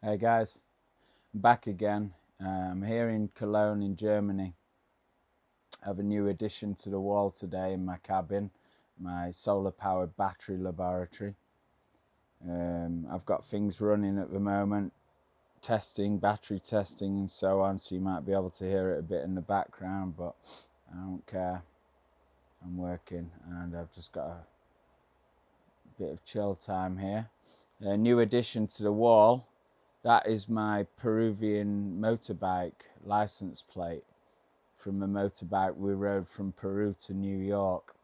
Hey guys, I'm back again. I'm here in Cologne in Germany. I have a new addition to the wall today in my cabin, my solar powered battery laboratory. I've got things running at the moment, testing, battery testing and so on, so you might be able to hear it a bit in the background, but I don't care. I'm working and I've just got a bit of chill time here. A new addition to the wall. That is my Peruvian motorbike license plate from a motorbike we rode from Peru to New York.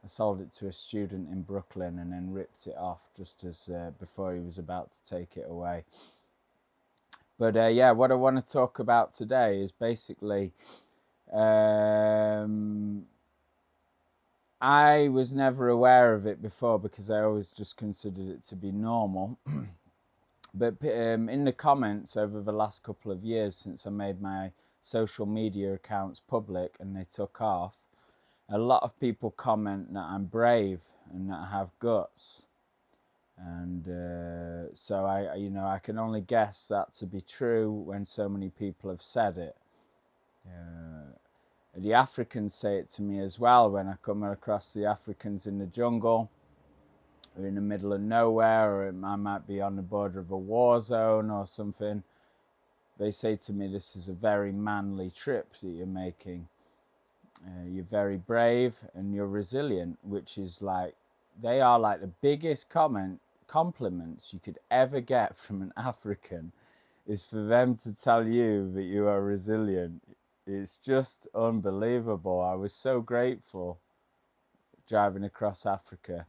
I sold it to a student in Brooklyn and then ripped it off just as before he was about to take it away. But yeah, what I want to talk about today is basically I was never aware of it before because I always just considered it to be normal. But in the comments over the last couple of years since I made my social media accounts public and they took off, a lot of people comment that I'm brave and that I have guts. And so I can only guess that to be true when so many people have said it. The Africans say it to me as well when I come across the Africans in the jungle. Or in the middle of nowhere, or I might be on the border of a war zone or something. They say to me, this is a very manly trip that you're making. You're very brave and you're resilient, which is like, they are like the biggest compliments you could ever get from an African, is for them to tell you that you are resilient. It's just unbelievable. I was so grateful driving across Africa.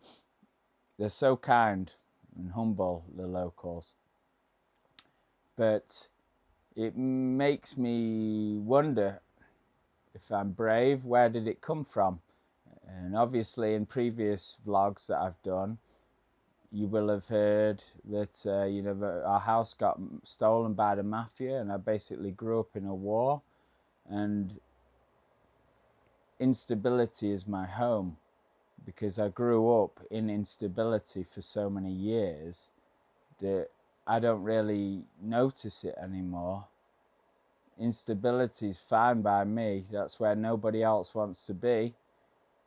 They're so kind and humble, the locals. But it makes me wonder if I'm brave, where did it come from? And obviously in previous vlogs that I've done, you will have heard that our house got stolen by the mafia, and I basically grew up in a war, and instability is my home. Because I grew up in instability for so many years that I don't really notice it anymore. Instability is fine by me. That's where nobody else wants to be.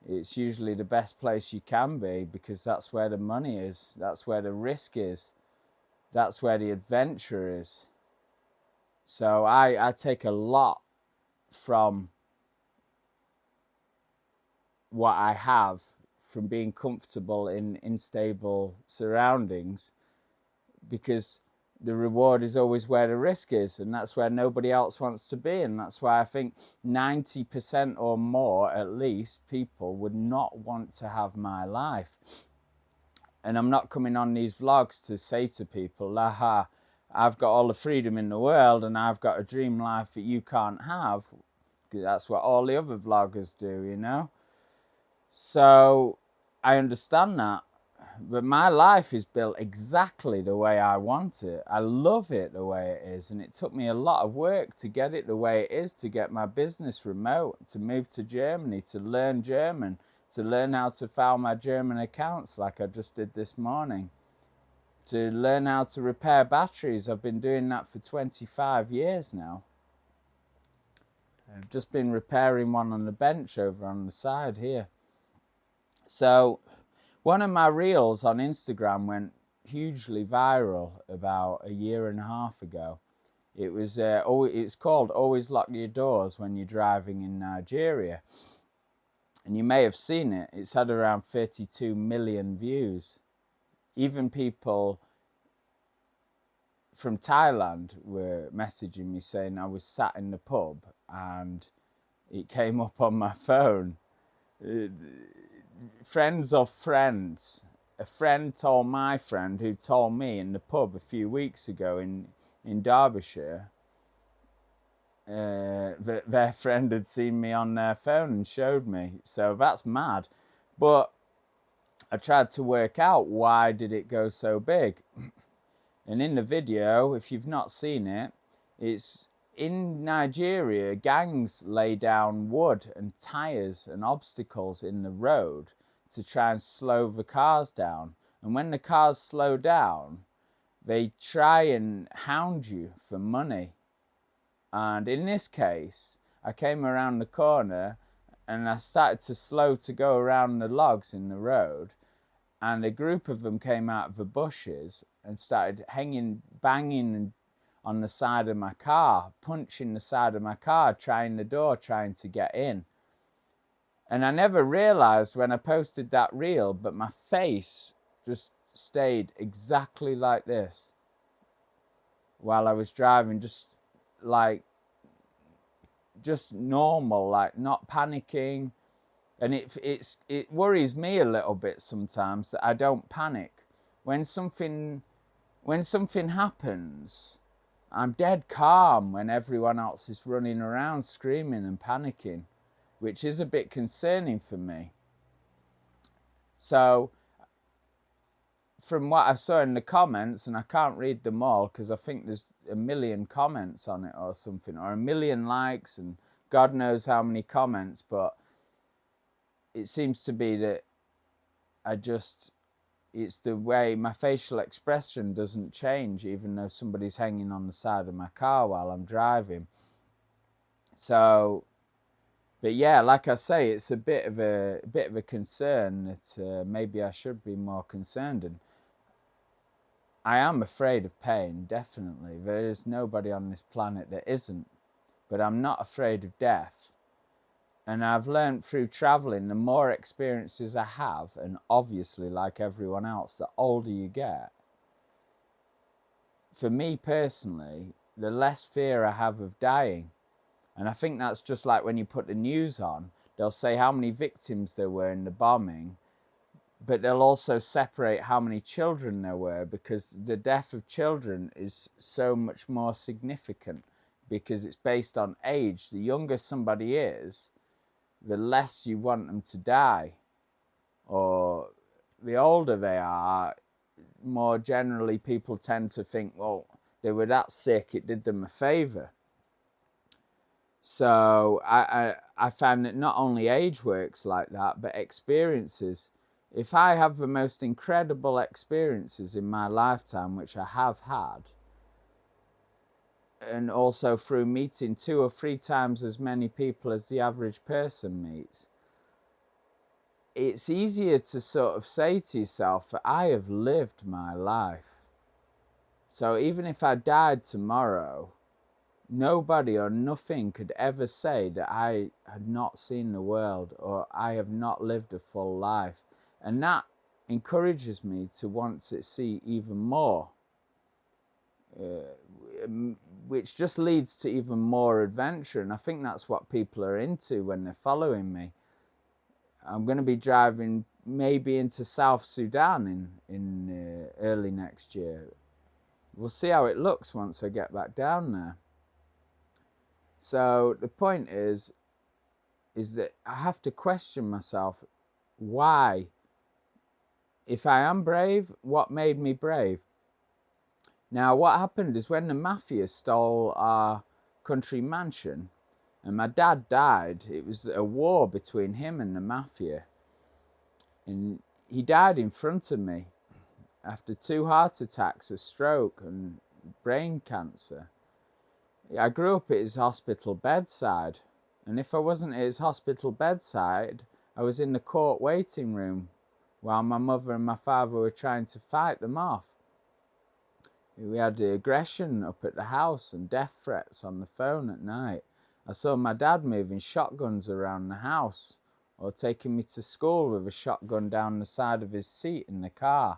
It's usually the best place you can be because that's where the money is. That's where the risk is. That's where the adventure is. So I take a lot from what I have from being comfortable in unstable surroundings, because the reward is always where the risk is, and that's where nobody else wants to be. And that's why I think 90% or more at least people would not want to have my life. And I'm not coming on these vlogs to say to people, aha, I've got all the freedom in the world and I've got a dream life that you can't have, because that's what all the other vloggers do. So I understand that, but my life is built exactly the way I want it. I love it the way it is, and it took me a lot of work to get it the way it is, to get my business remote, to move to Germany, to learn German, to learn how to file my German accounts like I just did this morning, to learn how to repair batteries. I've been doing that for 25 years now. I've just been repairing one on the bench over on the side here. So one of my reels on Instagram went hugely viral about a year and a half ago. It's called Always Lock Your Doors When You're Driving in Nigeria. And you may have seen it. It's had around 32 million views. Even people from Thailand were messaging me saying I was sat in the pub and it came up on my phone. Friends of friends. A friend told my friend, who told me in the pub a few weeks ago in Derbyshire, that their friend had seen me on their phone and showed me. So that's mad. But I tried to work out, why did it go so big? And in the video, if you've not seen it, it's in Nigeria, gangs lay down wood and tires and obstacles in the road to try and slow the cars down. And when the cars slow down, they try and hound you for money. And in this case, I came around the corner and I started to slow to go around the logs in the road, and a group of them came out of the bushes and started banging on the side of my car, punching the side of my car, trying the door, trying to get in. And I never realized when I posted that reel, but my face just stayed exactly like this while I was driving, just normal, like not panicking. And it worries me a little bit sometimes that I don't panic. When something happens, I'm dead calm when everyone else is running around screaming and panicking, which is a bit concerning for me. So from what I saw in the comments, and I can't read them all because I think there's a million comments on it or something, or a million likes and God knows how many comments, but it seems to be that it's the way my facial expression doesn't change even though somebody's hanging on the side of my car while I'm driving. So, but yeah, like I say, it's a bit of a concern that maybe I should be more concerned. And I am afraid of pain, definitely. There is nobody on this planet that isn't. But I'm not afraid of death. And I've learned through traveling, the more experiences I have, and obviously like everyone else, the older you get, for me personally, the less fear I have of dying. And I think that's just like when you put the news on, they'll say how many victims there were in the bombing, but they'll also separate how many children there were, because the death of children is so much more significant because it's based on age. The younger somebody is, the less you want them to die. Or the older they are, more generally people tend to think, well, they were that sick, it did them a favor. So I found that not only age works like that, but experiences. If I have the most incredible experiences in my lifetime, which I have had, and also through meeting 2 or 3 times as many people as the average person meets, it's easier to sort of say to yourself that I have lived my life. So even if I died tomorrow, nobody or nothing could ever say that I had not seen the world or I have not lived a full life. And that encourages me to want to see even more, which just leads to even more adventure. And I think that's what people are into when they're following me. I'm going to be driving maybe into South Sudan in early next year. We'll see how it looks once I get back down there. So the point is that I have to question myself, why? If I am brave, what made me brave? Now, what happened is when the mafia stole our country mansion and my dad died, it was a war between him and the mafia. And he died in front of me after 2 heart attacks, a stroke and brain cancer. I grew up at his hospital bedside, and if I wasn't at his hospital bedside, I was in the court waiting room while my mother and my father were trying to fight them off. We had the aggression up at the house and death threats on the phone at night. I saw my dad moving shotguns around the house or taking me to school with a shotgun down the side of his seat in the car.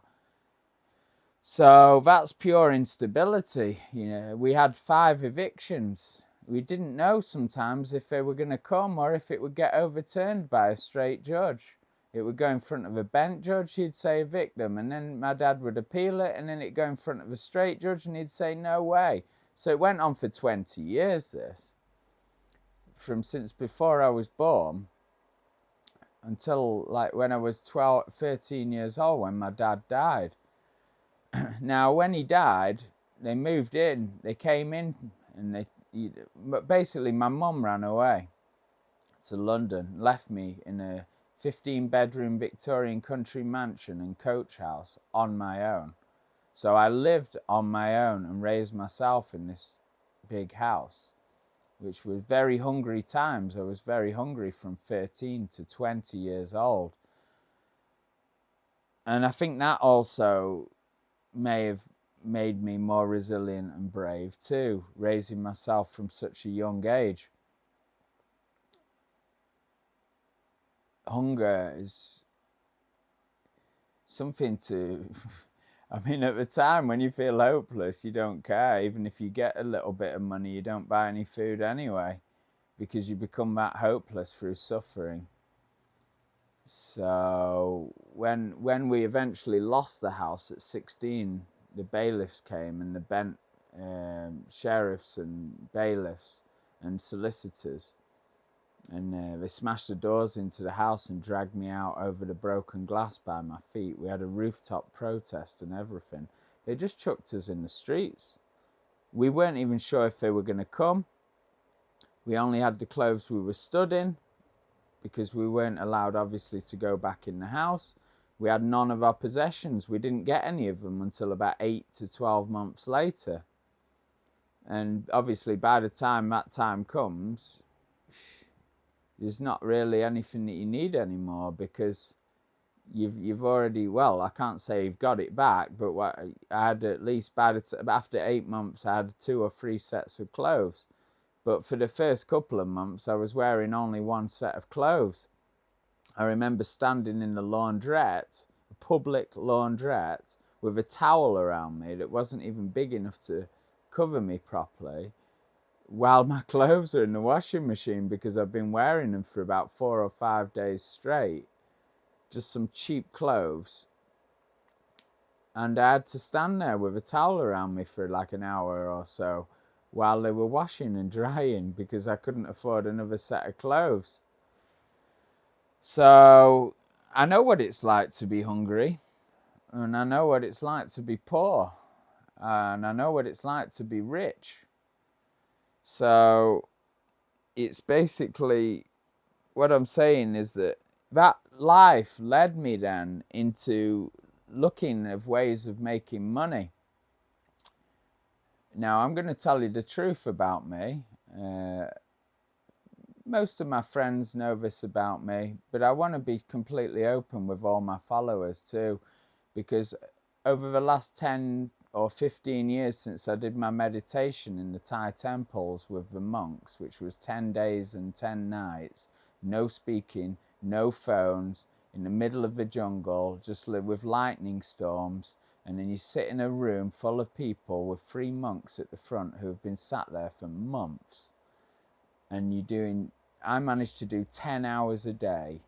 So that's pure instability. You know, we had 5 evictions. We didn't know sometimes if they were going to come or if it would get overturned by a straight judge. It would go in front of a bent judge, he'd say evict them, and then my dad would appeal it, and then it'd go in front of a straight judge and he'd say no way. So it went on for 20 years, this. Since before I was born until like when I was 13 years old when my dad died. Now, when he died, they moved in, they came in, and but basically my mum ran away to London, left me in a 15-bedroom Victorian country mansion and coach house on my own. So I lived on my own and raised myself in this big house, which was very hungry times. I was very hungry from 13 to 20 years old. And I think that also may have made me more resilient and brave too, raising myself from such a young age. Hunger is something to I mean, at the time when you feel hopeless, you don't care. Even if you get a little bit of money, you don't buy any food anyway, because you become that hopeless through suffering. So when we eventually lost the house at 16, the bailiffs came, and the bent sheriffs and bailiffs and solicitors, and they smashed the doors into the house and dragged me out over the broken glass by my feet. We had a rooftop protest and everything. They just chucked us in the streets. We weren't even sure if they were going to come. We only had the clothes we were stood in, because we weren't allowed, obviously, to go back in the house. We had none of our possessions. We didn't get any of them until about 8 to 12 months later. And obviously, by the time that time comes, there's not really anything that you need anymore, because you've already, well, I can't say you've got it back, but what I had, at least after 8 months, I had 2 or 3 sets of clothes. But for the first couple of months, I was wearing only 1 set of clothes. I remember standing in the laundrette, a public laundrette, with a towel around me that wasn't even big enough to cover me properly, while my clothes are in the washing machine, because I've been wearing them for about 4 or 5 days straight. Just some cheap clothes. And I had to stand there with a towel around me for like an hour or so while they were washing and drying, because I couldn't afford another set of clothes. So I know what it's like to be hungry, and I know what it's like to be poor, and I know what it's like to be rich. So it's basically, what I'm saying is that life led me then into looking at ways of making money. Now, I'm going to tell you the truth about me. Most of my friends know this about me, but I want to be completely open with all my followers too, because over the last 10 or 15 years since I did my meditation in the Thai temples with the monks, which was 10 days and 10 nights, no speaking, no phones, in the middle of the jungle, just live with lightning storms, and then you sit in a room full of people with 3 monks at the front who have been sat there for months, and I managed to do 10 hours a day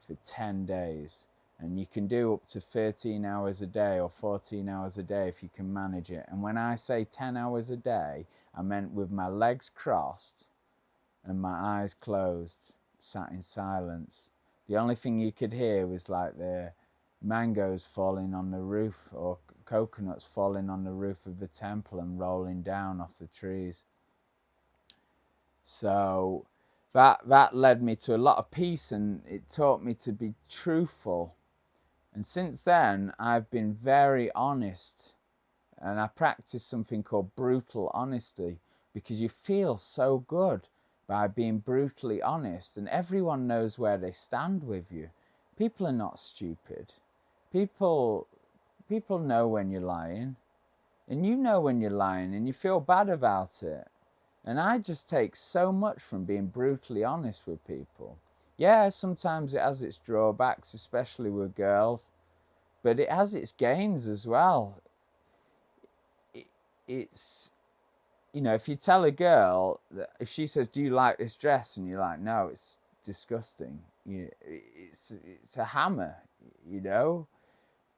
for 10 days. And you can do up to 13 hours a day or 14 hours a day if you can manage it. And when I say 10 hours a day, I meant with my legs crossed and my eyes closed, sat in silence. The only thing you could hear was like the mangoes falling on the roof, or coconuts falling on the roof of the temple and rolling down off the trees. So that led me to a lot of peace, and it taught me to be truthful. And since then, I've been very honest, and I practice something called brutal honesty, because you feel so good by being brutally honest, and everyone knows where they stand with you. People are not stupid. People know when you're lying, and you know when you're lying, and you feel bad about it. And I just take so much from being brutally honest with people. Yeah, sometimes it has its drawbacks, especially with girls, but it has its gains as well. It's, if you tell a girl that, if she says, "Do you like this dress?" and you're like, "No, it's disgusting," it's a hammer,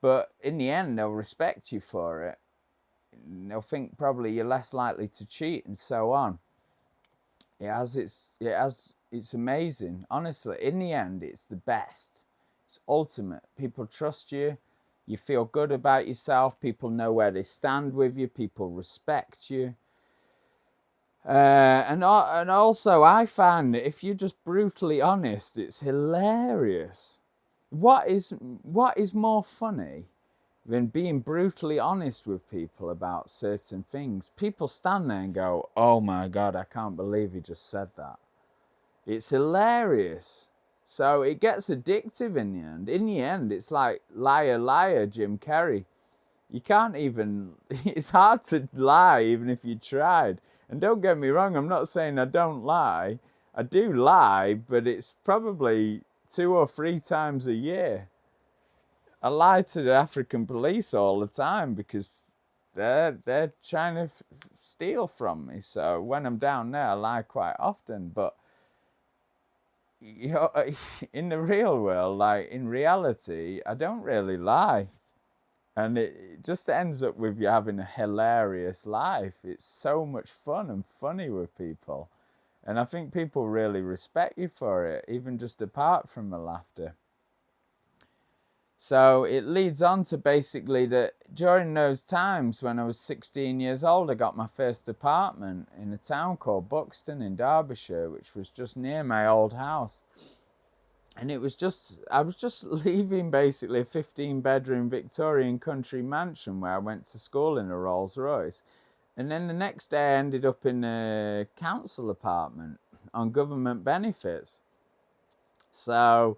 but in the end they'll respect you for it. They'll think probably you're less likely to cheat, and so on. It's amazing. Honestly, in the end, it's the best. It's ultimate. People trust you. You feel good about yourself. People know where they stand with you. People respect you. And also, I find that if you're just brutally honest, it's hilarious. What is more funny then being brutally honest with people about certain things, people stand there and go, oh my God, I can't believe he just said that. It's hilarious. So it gets addictive in the end. In the end, it's like liar, liar, Jim Carrey. You can't even, it's hard to lie even if you tried. And don't get me wrong, I'm not saying I don't lie. I do lie, but it's probably 2 or 3 times a year. I lie to the African police all the time because they're trying to steal from me. So when I'm down there, I lie quite often. But you know, in the real world, like in reality, I don't really lie. And it just ends up with you having a hilarious life. It's so much fun and funny with people. And I think people really respect you for it, even just apart from the laughter. So it leads on to basically that during those times when I was 16 years old, I got my first apartment in a town called Buxton in Derbyshire, which was just near my old house. And it was just, I was just leaving basically a 15-bedroom Victorian country mansion where I went to school in a Rolls Royce. And then the next day I ended up in a council apartment on government benefits. So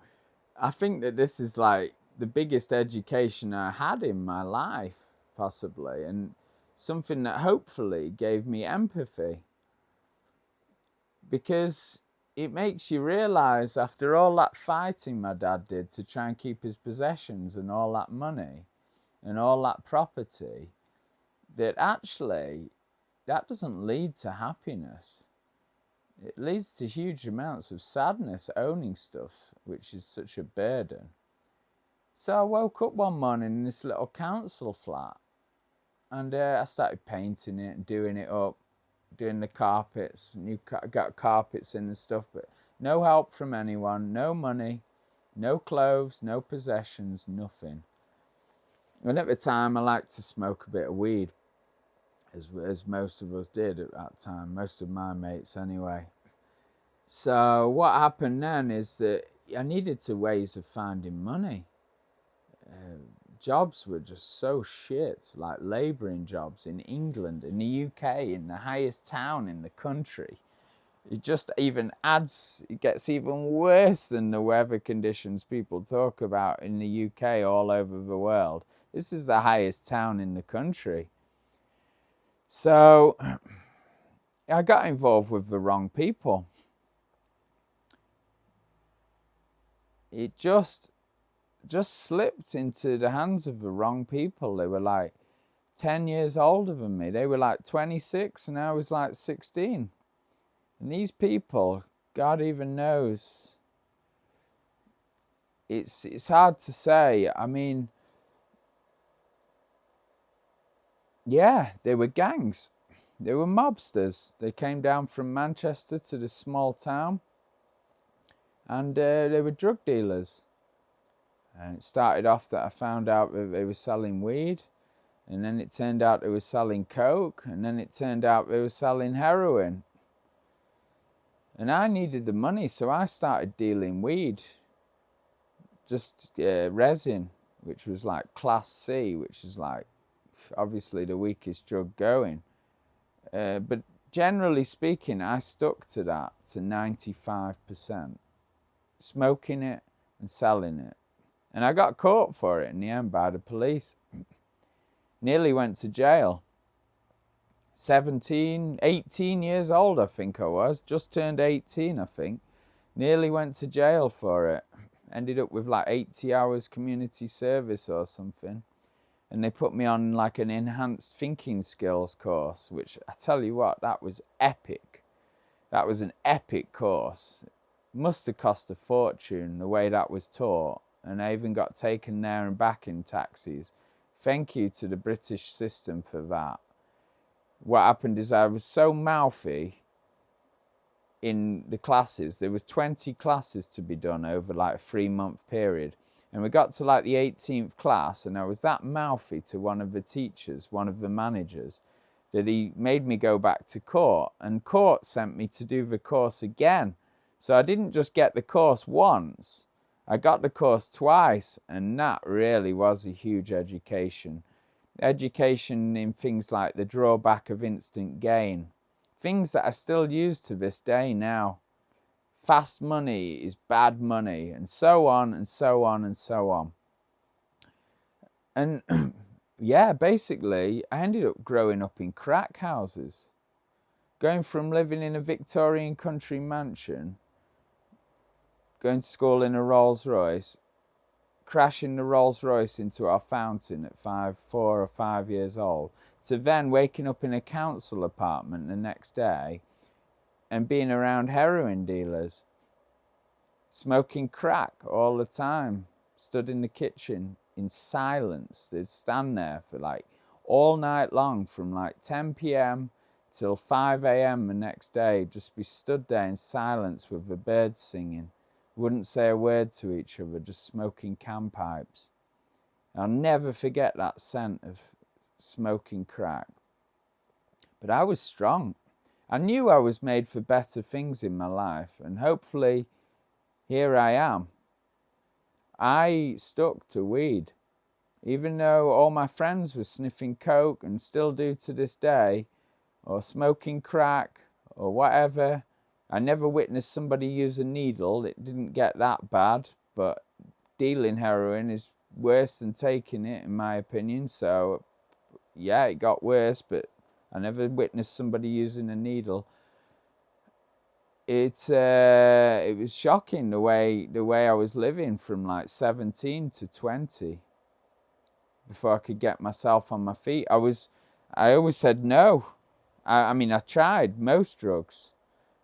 I think that this is like the biggest education I had in my life, possibly, and something that hopefully gave me empathy. Because it makes you realise, after all that fighting my dad did to try and keep his possessions and all that money and all that property, that actually that doesn't lead to happiness. It leads to huge amounts of sadness owning stuff, which is such a burden. So I woke up one morning in this little council flat, and I started painting it and doing it up, doing the carpets, got carpets in and stuff, but no help from anyone, no money, no clothes, no possessions, nothing. And at the time I liked to smoke a bit of weed, as most of us did at that time, most of my mates anyway. So what happened then is that I needed to ways of finding money. Jobs were just so shit, like labouring jobs in England, in the UK, in the highest town in the country. It just even adds, it gets even worse than the weather conditions people talk about in the UK all over the world. This is the highest town in the country. So I got involved with the wrong people. It just slipped into the hands of the wrong people. They were like 10 years older than me. They were like 26 and I was like 16. And these people, God even knows, it's hard to say. I mean, yeah, they were gangs. They were mobsters. They came down from Manchester to this small town, and they were drug dealers. And it started off that I found out that they were selling weed, and then it turned out they were selling coke, and then it turned out they were selling heroin. And I needed the money, so I started dealing weed, just resin, which was like Class C, which is like obviously the weakest drug going. But generally speaking, I stuck to that to 95%, smoking it and selling it. And I got caught for it in the end by the police. Nearly went to jail. 18 years old, I think I was. Just turned 18, I think. Nearly went to jail for it. Ended up with like 80 hours community service or something. And they put me on like an enhanced thinking skills course, which I tell you what, that was epic. That was an epic course. Must have cost a fortune the way that was taught. And I even got taken there and back in taxis. Thank you to the British system for that. What happened is I was so mouthy in the classes. There was 20 classes to be done over like a 3-month period. And we got to like the 18th class, and I was that mouthy to one of the teachers, one of the managers, that he made me go back to court. And court sent me to do the course again. So I didn't just get the course once. I got the course twice, and that really was a huge education. Education in things like the drawback of instant gain, things that I still use to this day now. Fast money is bad money, and so on and so on and so on. And yeah, basically, I ended up growing up in crack houses. Going from living in a Victorian country mansion, going to school in a Rolls Royce, crashing the Rolls Royce into our fountain at 4 or 5 years old, to then waking up in a council apartment the next day and being around heroin dealers, smoking crack all the time, stood in the kitchen in silence. They'd stand there for like all night long from like 10 p.m. till 5 a.m. the next day, just be stood there in silence with the birds singing. Wouldn't say a word to each other, just smoking can pipes. I'll never forget that scent of smoking crack. But I was strong. I knew I was made for better things in my life, and hopefully here I am. I stuck to weed. Even though all my friends were sniffing coke and still do to this day, or smoking crack, or whatever, I never witnessed somebody use a needle. It didn't get that bad, but dealing heroin is worse than taking it, in my opinion. So, yeah, it got worse, but I never witnessed somebody using a needle. It was shocking the way I was living from like 17 to 20 before I could get myself on my feet. I always said no. I mean, I tried most drugs,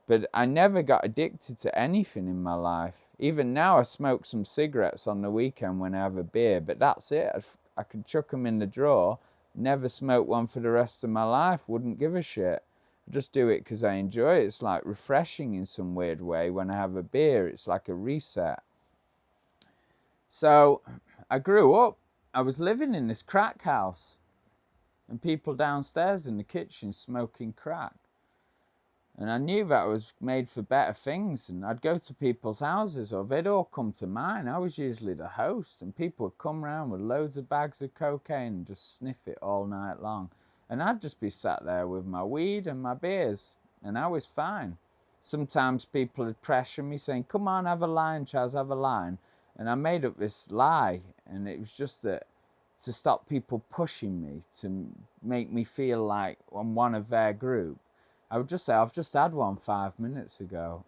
but I never got addicted to anything in my life. Even now, I smoke some cigarettes on the weekend when I have a beer, but that's it. I could chuck them in the drawer, never smoke one for the rest of my life, wouldn't give a shit. I just do it because I enjoy it. It's like refreshing in some weird way when I have a beer. It's like a reset. So I grew up. I was living in this crack house, and people downstairs in the kitchen smoking crack. And I knew that I was made for better things, and I'd go to people's houses, or they'd all come to mine. I was usually the host, and people would come round with loads of bags of cocaine and just sniff it all night long. And I'd just be sat there with my weed and my beers, and I was fine. Sometimes people would pressure me saying, come on, have a line, Chaz, have a line. And I made up this lie, and it was just that to stop people pushing me, to make me feel like I'm one of their group. I would just say, I've just had one 5 minutes ago.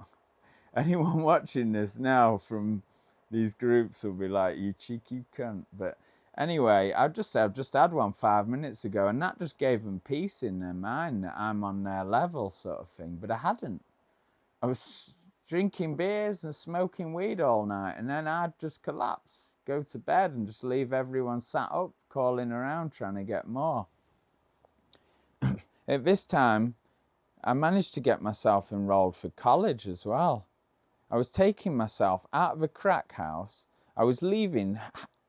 Anyone watching this now from these groups will be like, you cheeky cunt. But anyway, I'd just say, I've just had one 5 minutes ago. And that just gave them peace in their mind that I'm on their level, sort of thing. But I hadn't. I was drinking beers and smoking weed all night. And then I'd just collapse, go to bed and just leave everyone sat up, calling around, trying to get more. At this time, I managed to get myself enrolled for college as well. I was taking myself out of a crack house. I was leaving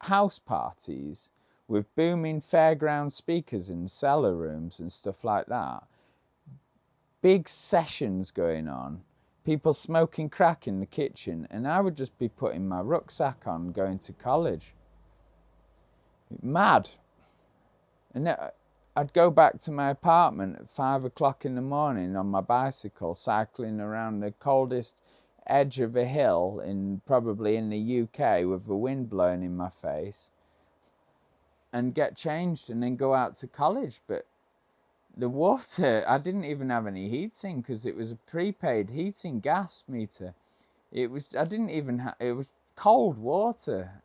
house parties with booming fairground speakers in cellar rooms and stuff like that. Big sessions going on. People smoking crack in the kitchen. And I would just be putting my rucksack on going to college. Mad. And I'd go back to my apartment at 5 o'clock in the morning on my bicycle, cycling around the coldest edge of a hill probably in the UK with the wind blowing in my face, and get changed and then go out to college. But the water, I didn't even have any heating because it was a prepaid heating gas meter. It was cold water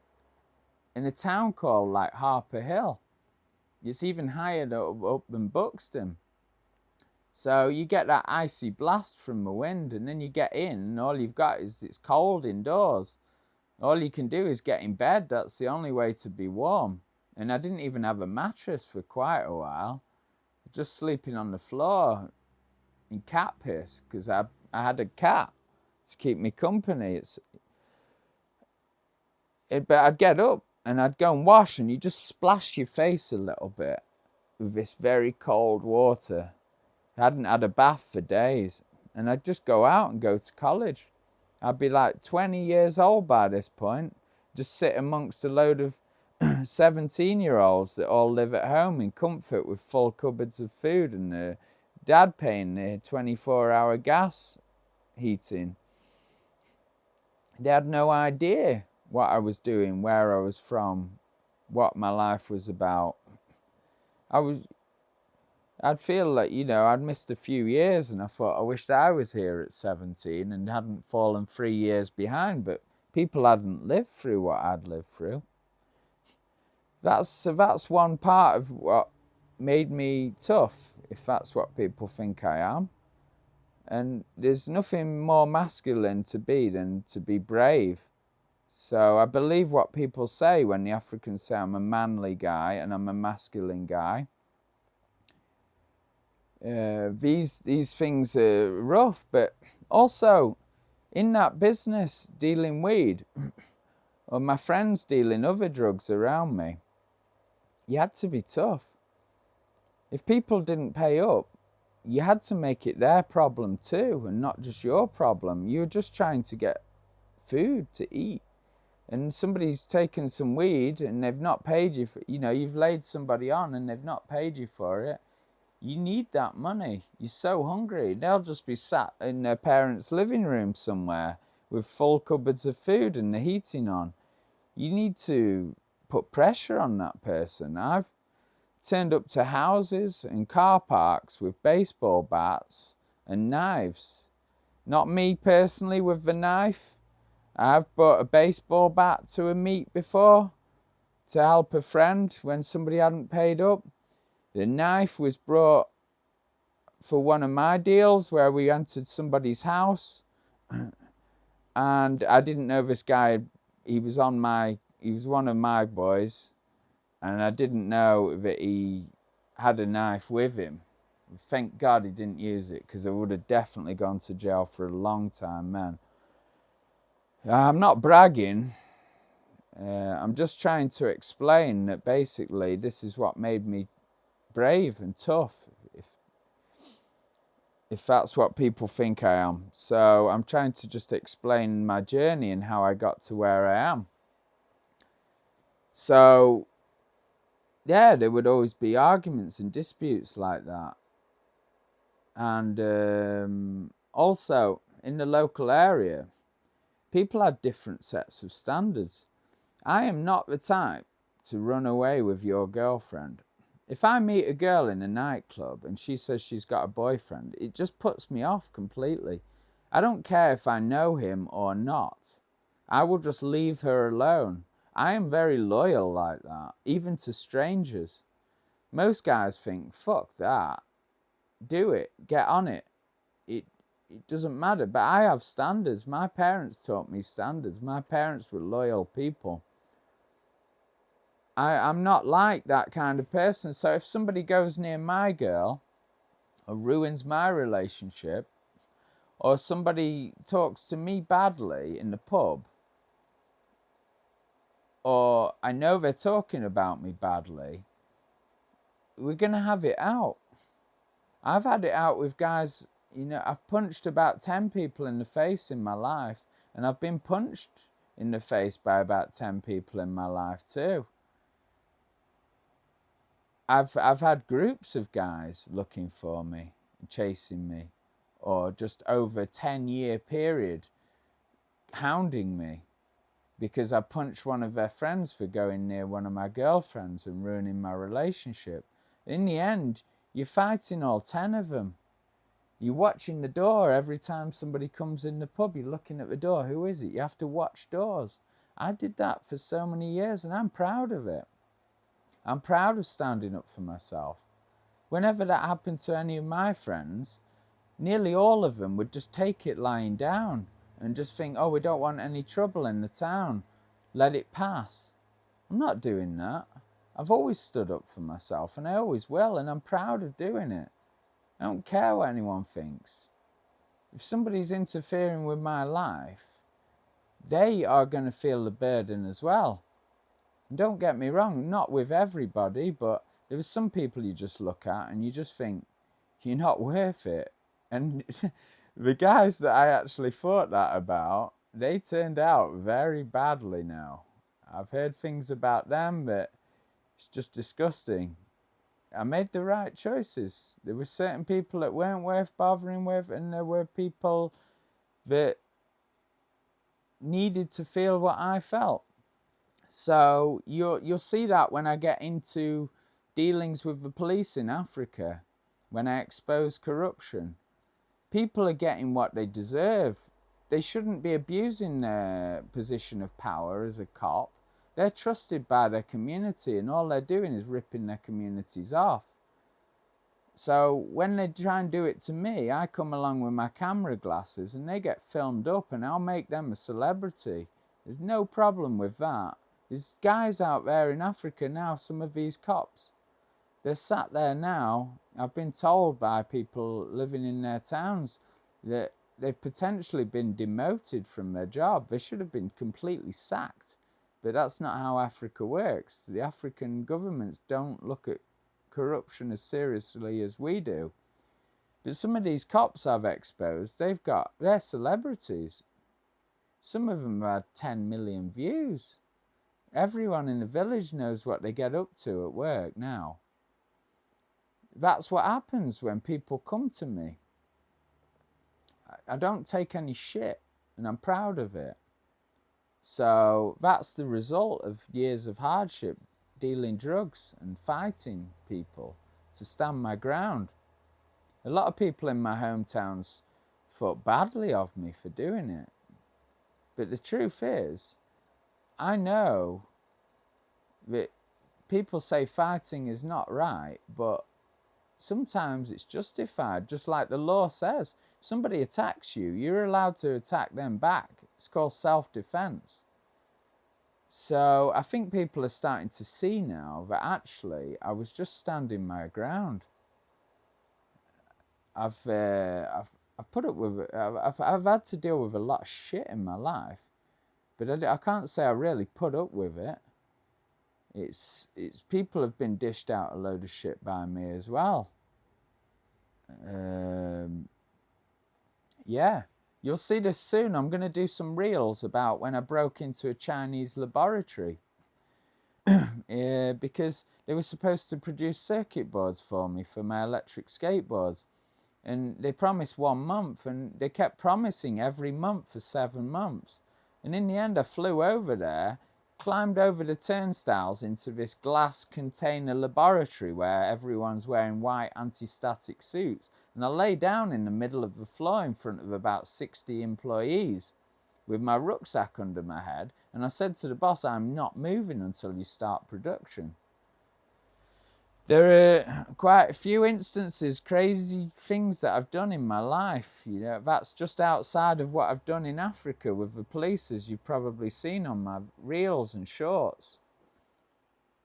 in a town called like Harper Hill. It's even higher up than Buxton. So you get that icy blast from the wind, and then you get in, and all you've got is it's cold indoors. All you can do is get in bed. That's the only way to be warm. And I didn't even have a mattress for quite a while. Just sleeping on the floor in cat piss because I had a cat to keep me company. But I'd get up and I'd go and wash, and you just splash your face a little bit with this very cold water. I hadn't had a bath for days, and I'd just go out and go to college. I'd be like 20 years old by this point, just sit amongst a load of 17-year-olds that all live at home in comfort with full cupboards of food, and their dad paying their 24-hour gas heating. They had no idea what I was doing, where I was from, what my life was about. I'd feel like, I'd missed a few years, and I thought I wished I was here at 17 and hadn't fallen 3 years behind, but people hadn't lived through what I'd lived through. That's one part of what made me tough, if that's what people think I am. And there's nothing more masculine to be than to be brave. So I believe what people say when the Africans say I'm a manly guy and I'm a masculine guy. These things are rough, but also in that business dealing weed, or my friends dealing other drugs around me, you had to be tough. If people didn't pay up, you had to make it their problem too, and not just your problem. You were just trying to get food to eat. And somebody's taken some weed and they've not paid you for, you've laid somebody on and they've not paid you for it. You need that money. You're so hungry. They'll just be sat in their parents' living room somewhere with full cupboards of food and the heating on. You need to put pressure on that person. I've turned up to houses and car parks with baseball bats and knives. Not me personally with the knife. I've brought a baseball bat to a meet before to help a friend when somebody hadn't paid up. The knife was brought for one of my deals where we entered somebody's house, and I didn't know this guy. He was one of my boys, and I didn't know that he had a knife with him. Thank God he didn't use it, because I would have definitely gone to jail for a long time, man. I'm not bragging. I'm just trying to explain that basically this is what made me brave and tough, if that's what people think I am. So I'm trying to just explain my journey and how I got to where I am. So yeah, there would always be arguments and disputes like that. And also in the local area, people had different sets of standards. I am not the type to run away with your girlfriend. If I meet a girl in a nightclub and she says she's got a boyfriend, it just puts me off completely. I don't care if I know him or not. I will just leave her alone. I am very loyal like that, even to strangers. Most guys think, fuck that. Do it. Get on it. It doesn't matter. But I have standards. My parents taught me standards. My parents were loyal people. I'm not like that kind of person. So if somebody goes near my girl or ruins my relationship, or somebody talks to me badly in the pub, or I know they're talking about me badly, we're going to have it out. I've had it out with guys, I've punched about 10 people in the face in my life, and I've been punched in the face by about 10 people in my life too. I've had groups of guys looking for me, chasing me, or just over a 10-year period hounding me because I punched one of their friends for going near one of my girlfriends and ruining my relationship. In the end, you're fighting all 10 of them. You're watching the door every time somebody comes in the pub. You're looking at the door. Who is it? You have to watch doors. I did that for so many years, and I'm proud of it. I'm proud of standing up for myself. Whenever that happened to any of my friends, nearly all of them would just take it lying down and just think, oh, we don't want any trouble in the town. Let it pass. I'm not doing that. I've always stood up for myself, and I always will, and I'm proud of doing it. I don't care what anyone thinks. If somebody's interfering with my life, they are going to feel the burden as well. And don't get me wrong, not with everybody, but there are some people you just look at and you just think, you're not worth it. And The guys that I actually thought that about, they turned out very badly now. I've heard things about them that it's just disgusting. I made the right choices. There were certain people that weren't worth bothering with, and there were people that needed to feel what I felt. So you'll see that when I get into dealings with the police in Africa, when I expose corruption. People are getting what they deserve. They shouldn't be abusing their position of power as a cop. They're trusted by their community, and all they're doing is ripping their communities off. So when they try and do it to me, I come along with my camera glasses and they get filmed up, and I'll make them a celebrity. There's no problem with that. There's guys out there in Africa now, some of these cops, they're sat there now. I've been told by people living in their towns that they've potentially been demoted from their job. They should have been completely sacked. But that's not how Africa works. The African governments don't look at corruption as seriously as we do. But some of these cops I've exposed, they're celebrities. Some of them have had 10 million views. Everyone in the village knows what they get up to at work now. That's what happens when people come to me. I don't take any shit, and I'm proud of it. So that's the result of years of hardship, dealing drugs and fighting people to stand my ground. A lot of people in my hometowns thought badly of me for doing it. But the truth is, I know that people say fighting is not right, but sometimes it's justified, just like the law says. If somebody attacks you, you're allowed to attack them back. It's called self-defense. So I think people are starting to see now that actually I was just standing my ground. I've put up with, I've had to deal with a lot of shit in my life, but I can't say I really put up with it. It's people have been dished out a load of shit by me as well. Yeah, you'll see this soon. I'm going to do some reels about when I broke into a Chinese laboratory because they were supposed to produce circuit boards for me for my electric skateboards, and they promised 1 month, and they kept promising every month for 7 months, and in the end I flew over there, climbed over the turnstiles into this glass container laboratory where everyone's wearing white anti-static suits, and I lay down in the middle of the floor in front of about 60 employees with my rucksack under my head, and I said to the boss, I'm not moving until you start production. There are quite a few instances, crazy things that I've done in my life. You know, that's just outside of what I've done in Africa with the police, as you've probably seen on my reels and shorts.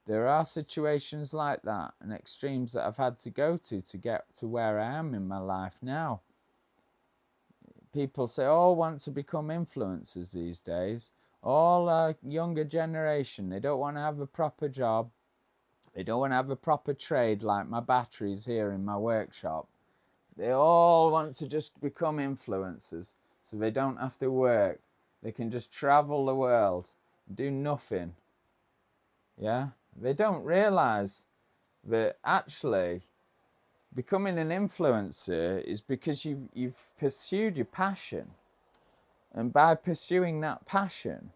There are situations like that and extremes that I've had to go to get to where I am in my life now. People say, oh, want to become influencers these days. All our younger generation, they don't want to have a proper job. They don't want to have a proper trade like my batteries here in my workshop. They all want to just become influencers so they don't have to work. They can just travel the world and do nothing. Yeah? They don't realize that actually becoming an influencer is because you've pursued your passion. And by pursuing that passion,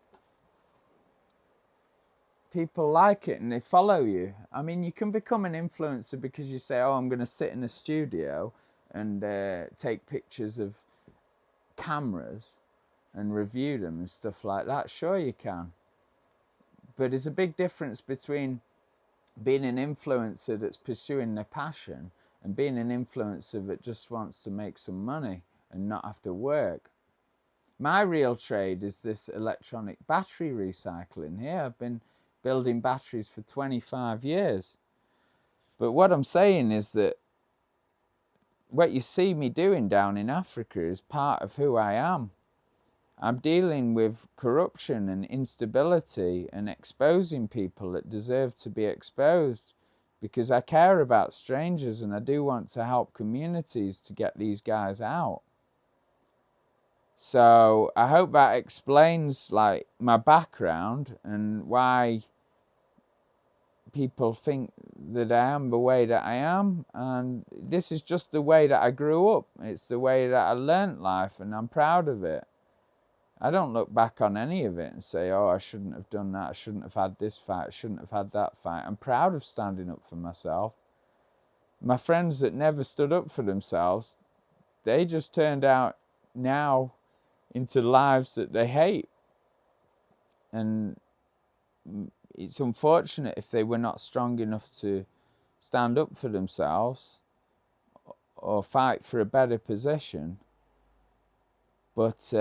people like it and they follow you. I mean, you can become an influencer because you say, oh, I'm going to sit in a studio and take pictures of cameras and review them and stuff like that. Sure, you can. But there's a big difference between being an influencer that's pursuing their passion and being an influencer that just wants to make some money and not have to work. My real trade is this electronic battery recycling here. I've been building batteries for 25 years. But what I'm saying is that what you see me doing down in Africa is part of who I am. I'm dealing with corruption and instability and exposing people that deserve to be exposed because I care about strangers and I do want to help communities to get these guys out. So I hope that explains like my background and why people think that I am the way that I am. And this is just the way that I grew up. It's the way that I learnt life, and I'm proud of it. I don't look back on any of it and say, oh, I shouldn't have done that. I shouldn't have had this fight. I shouldn't have had that fight. I'm proud of standing up for myself. My friends that never stood up for themselves, they just turned out now into lives that they hate. And it's unfortunate if they were not strong enough to stand up for themselves or fight for a better position. But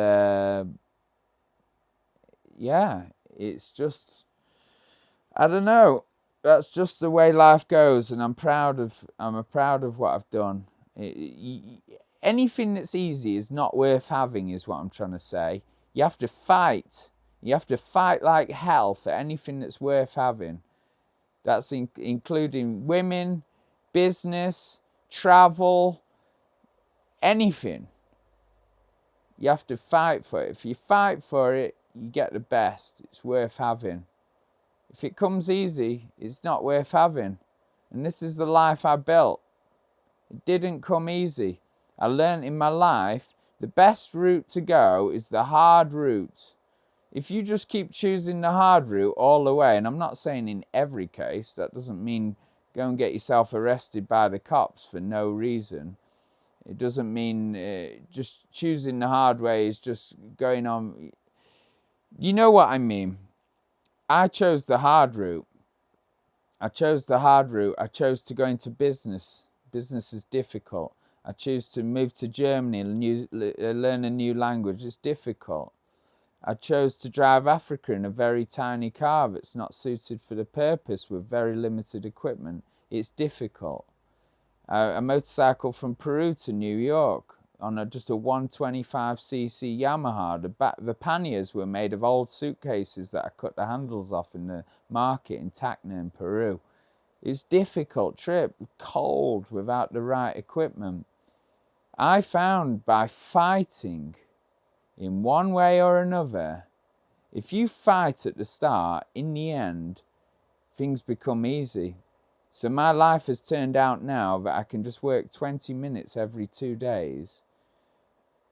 yeah, it's just, I don't know. That's just the way life goes, and I'm proud of what I've done. Anything that's easy is not worth having, is what I'm trying to say. You have to fight. You have to fight like hell for anything that's worth having. That's including women, business, travel, anything. You have to fight for it. If you fight for it, you get the best. It's worth having. If it comes easy, it's not worth having. And this is the life I built. It didn't come easy. I learned in my life the best route to go is the hard route. If you just keep choosing the hard route all the way, and I'm not saying in every case, that doesn't mean go and get yourself arrested by the cops for no reason. It doesn't mean just choosing the hard way is just going on. You know what I mean? I chose the hard route. I chose to go into business. Business is difficult. I choose to move to Germany and learn a new language. It's difficult. I chose to drive Africa in a very tiny car that's not suited for the purpose with very limited equipment. It's difficult. A motorcycle from Peru to New York on just a 125cc Yamaha. The panniers were made of old suitcases that I cut the handles off in the market in Tacna in Peru. It's a difficult trip, cold, without the right equipment. I found by fighting in one way or another, if you fight at the start, in the end, things become easy. So my life has turned out now that I can just work 20 minutes every 2 days.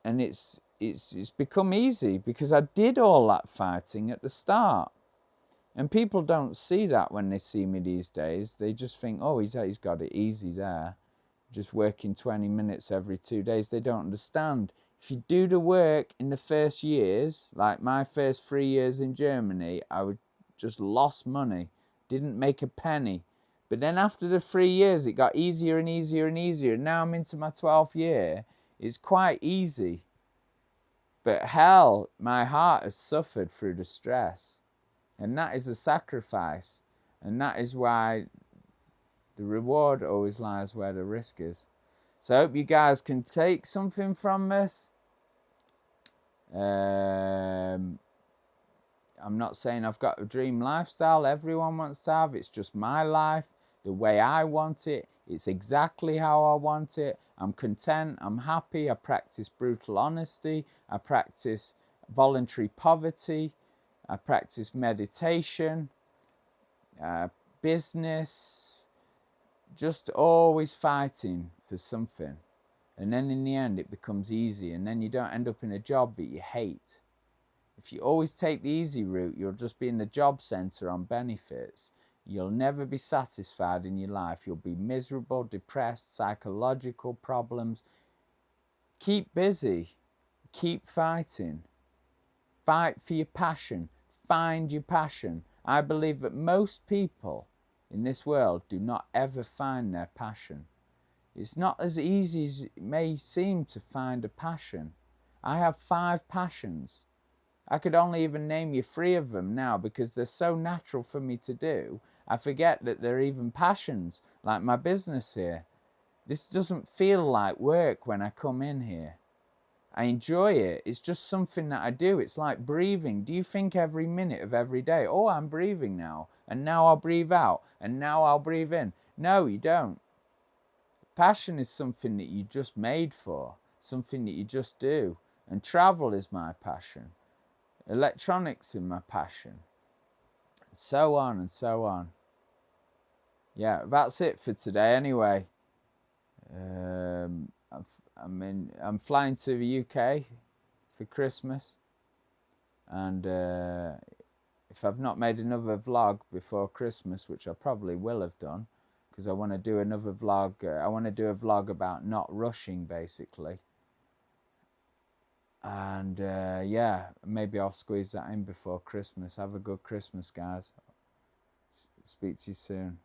And it's become easy because I did all that fighting at the start. And people don't see that when they see me these days. They just think, oh, he's got it easy there. Just working 20 minutes every 2 days. They don't understand. If you do the work in the first years, like my first 3 years in Germany, I would just lost money, didn't make a penny. But then after the 3 years, it got easier and easier and easier. Now I'm into my 12th year. It's quite easy. But hell, my heart has suffered through the stress. And that is a sacrifice. And that is why the reward always lies where the risk is. So I hope you guys can take something from this. I'm not saying I've got a dream lifestyle everyone wants to have. It's just my life, the way I want it. It's exactly how I want it. I'm content. I'm happy. I practice brutal honesty. I practice voluntary poverty. I practice meditation, business, just always fighting for something. And then in the end, it becomes easy. And then you don't end up in a job that you hate. If you always take the easy route, you'll just be in the job centre on benefits. You'll never be satisfied in your life. You'll be miserable, depressed, psychological problems. Keep busy. Keep fighting. Fight for your passion. Find your passion. I believe that most people in this world do not ever find their passion. It's not as easy as it may seem to find a passion. I have 5 passions. I could only even name you 3 of them now because they're so natural for me to do. I forget that they're even passions, like my business here. This doesn't feel like work when I come in here. I enjoy it. It's just something that I do. It's like breathing. Do you think every minute of every day, oh, I'm breathing now, and now I'll breathe out, and now I'll breathe in? No, you don't. Passion is something that you just made for, something that you just do. and travel is my passion. Electronics is my passion. So on and so on. Yeah, that's it for today anyway. I'm flying to the UK for Christmas, and if I've not made another vlog before Christmas, which I probably will have done, because I want to do another vlog. I want to do a vlog about not rushing, basically. And yeah, maybe I'll squeeze that in before Christmas. Have a good Christmas, guys. Speak to you soon.